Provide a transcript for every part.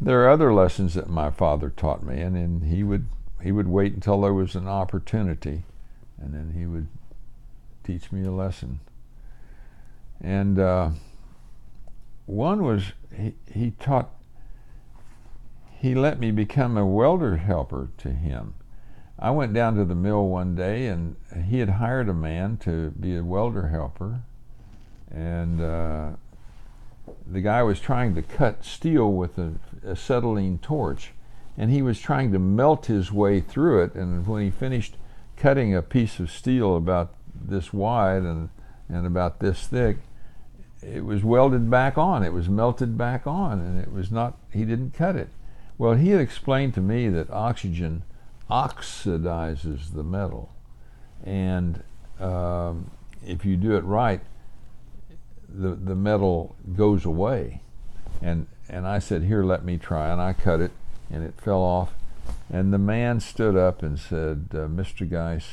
There are other lessons that my father taught me, and then he would wait until there was an opportunity, and then he would teach me a lesson. And one was he let me become a welder helper to him. I went down to the mill one day, and he had hired a man to be a welder helper, and the guy was trying to cut steel with a acetylene torch, and he was trying to melt his way through it, and when he finished cutting a piece of steel about this wide and about this thick, it was welded back on, it was melted back on, and it was not, he didn't cut it. Well, he had explained to me that oxygen oxidizes the metal, and if you do it right, the metal goes away. And I said, here, let me try, and I cut it, and it fell off. And the man stood up and said, Mr. Geis,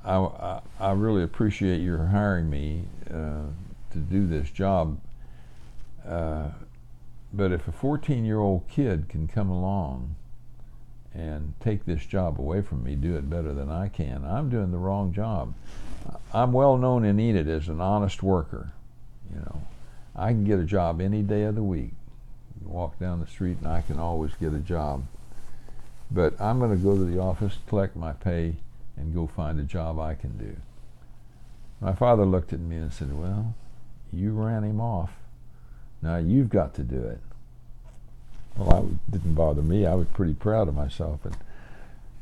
I really appreciate your hiring me to do this job, but if a 14-year-old kid can come along and take this job away from me, do it better than I can, I'm doing the wrong job. I'm well known in Enid as an honest worker. You know, I can get a job any day of the week. Walk down the street and I can always get a job. But I'm going to go to the office, collect my pay, and go find a job I can do. My father looked at me and said, well, you ran him off. Now you've got to do it. Well, it didn't bother me. I was pretty proud of myself. And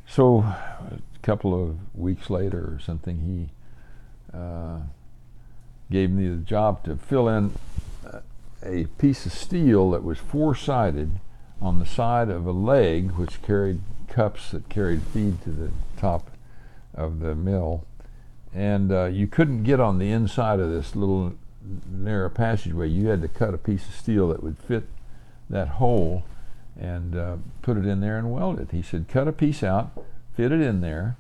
so a couple of weeks later or something, he gave me the job to fill in a piece of steel that was four-sided on the side of a leg which carried cups that carried feed to the top of the mill. And you couldn't get on the inside of this little narrow passageway. You had to cut a piece of steel that would fit that hole and put it in there and weld it. He said, cut a piece out, fit it in there,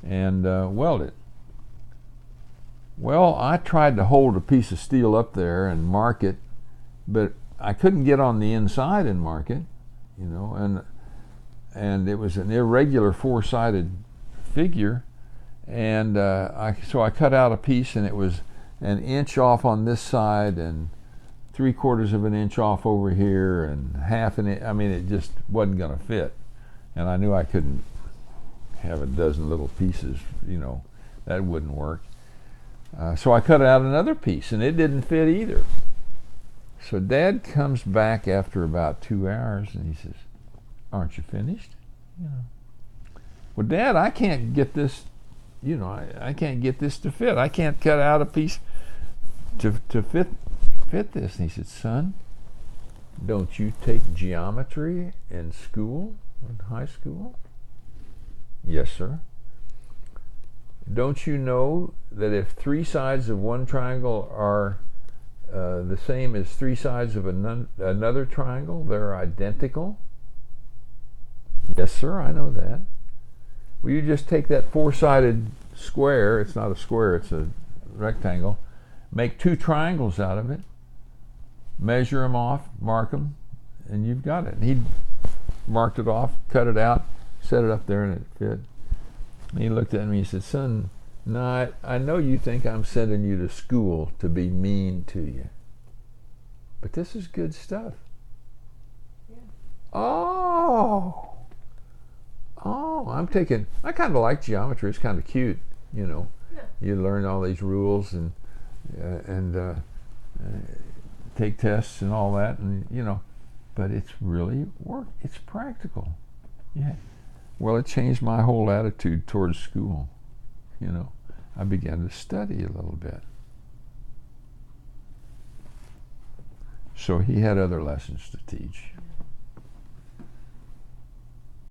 and weld it. Well, I tried to hold a piece of steel up there and mark it, but I couldn't get on the inside and mark it, you know, and it was an irregular four-sided figure, and so I cut out a piece, and it was an inch off on this side and 3/4 of an inch off over here and half an inch. I mean, it just wasn't going to fit, and I knew I couldn't have a dozen little pieces, you know, that wouldn't work. So I cut out another piece, and it didn't fit either. So Dad comes back after about 2 hours, and he says, aren't you finished? You know, well, Dad, I can't get this, you know, I can't get this to fit. I can't cut out a piece to fit this. And he said, son, don't you take geometry in school, in high school? Yes, sir. Don't you know that if three sides of one triangle are the same as three sides of another triangle, they're identical? Yes, sir, I know that. Well, you just take that four-sided square, it's not a square, it's a rectangle, make two triangles out of it, measure them off, mark them, and you've got it. And he marked it off, cut it out, set it up there, and it fit. And he looked at me and he said, son, no, I know you think I'm sending you to school to be mean to you, but this is good stuff. Yeah. Oh, I kind of like geometry. It's kind of cute, you know. Yeah. You learn all these rules and take tests and all that, and you know, but it's really work. It's practical. Yeah. Well, it changed my whole attitude towards school. You know, I began to study a little bit. So he had other lessons to teach.